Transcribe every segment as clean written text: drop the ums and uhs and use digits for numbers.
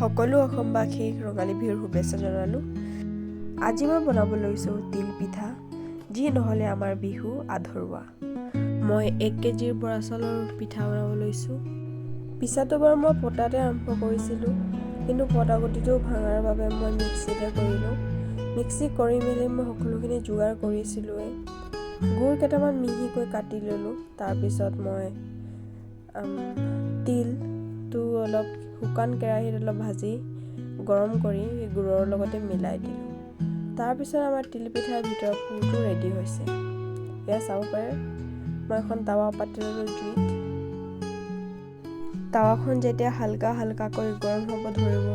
সকলো অসমবাসীক ৰঙালী বিহুৰ শুভেচ্ছা জনালোঁ। আজি মই বনাব লৈছোঁ তিল পিঠা, যি নহ'লে আমাৰ বিহু আধৰুৱা। মই 1 কেজিৰ বৰা চাউলৰ পিঠা বনাব লৈছোঁ। পিঠাটো বাৰু মই পতাতে আৰম্ভ কৰিছিলোঁ, কিন্তু পটাগুটিটো ভাঙাৰ বাবে মই মিক্সিতে কৰিলোঁ। মিক্সি কৰি মেলি মই সকলোখিনি যোগাৰ কৰিছিলোঁৱেই। গুৰ কেইটামান মিহিকৈ কাটি ল'লোঁ। তাৰপিছত মই তিলটো অলপ শুকান কেৰাহীত অলপ ভাজি গৰম কৰি গুৰৰ লগতে মিলাই দিলোঁ। তাৰপিছত আমাৰ তিল পিঠাৰ ভিতৰৰ পুৰটো ৰেডি হৈছে। এয়া চাব পাৰে, মই এখন টাৱা পাতি ল'লোঁ জুইত। টাৱাখন যেতিয়া হালকাকৈ গৰম হ'ব ধৰিব,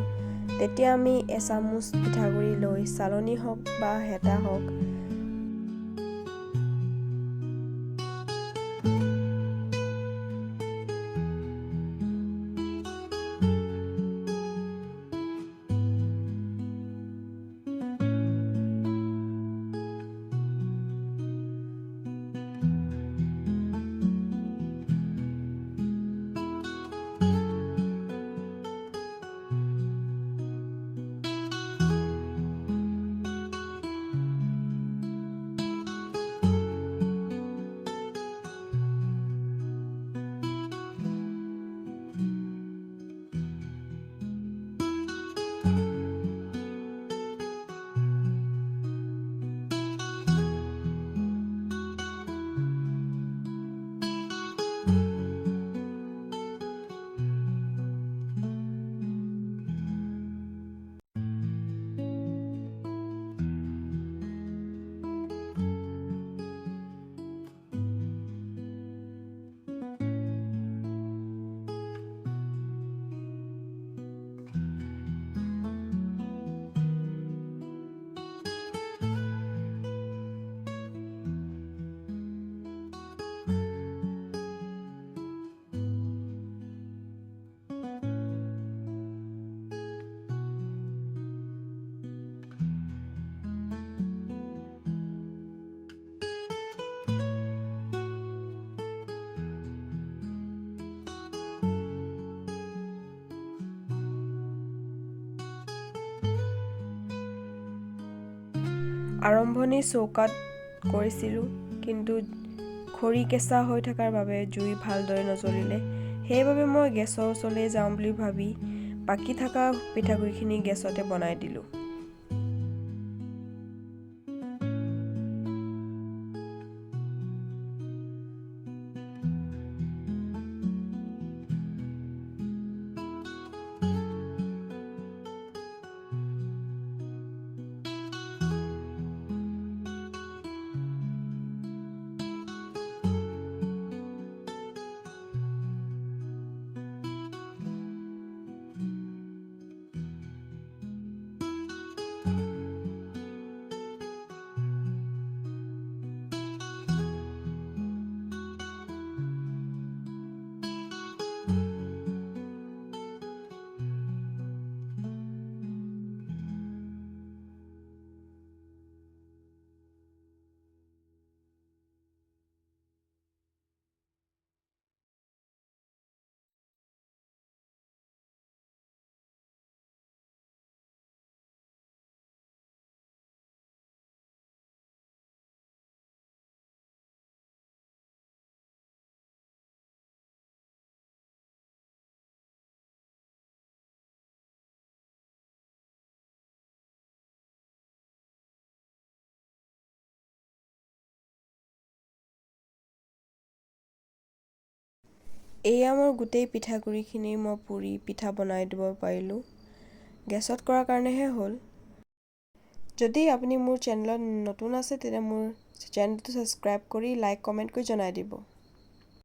তেতিয়া আমি এচামুচ পিঠাগুড়ি লৈ চালনী হওক বা হেতা হওক আৰম্ভণি চৌকাত কৰিছিলোঁ, কিন্তু খৰি কেঁচা হৈ থকাৰ বাবে জুই ভালদৰে নজ্বলিলে। সেইবাবে মই গেছৰ ওচৰলৈ যাওঁ বুলি ভাবি বাকী থকা পিঠাগুড়িখিনি গেছতে বনাই দিলোঁ। এয়া মোৰ গোটেই পিঠাগুড়িখিনি মই পুৰি পিঠা বনাই দিব পাৰিলোঁ। গেছত কৰাৰ কাৰণেহে হ'ল। যদি আপুনি মোৰ চেনেলত নতুন আছে, তেতিয়া মোৰ চেনেলটো ছাবস্ক্ৰাইব কৰি লাইক কমেণ্ট কৰি জনাই দিব।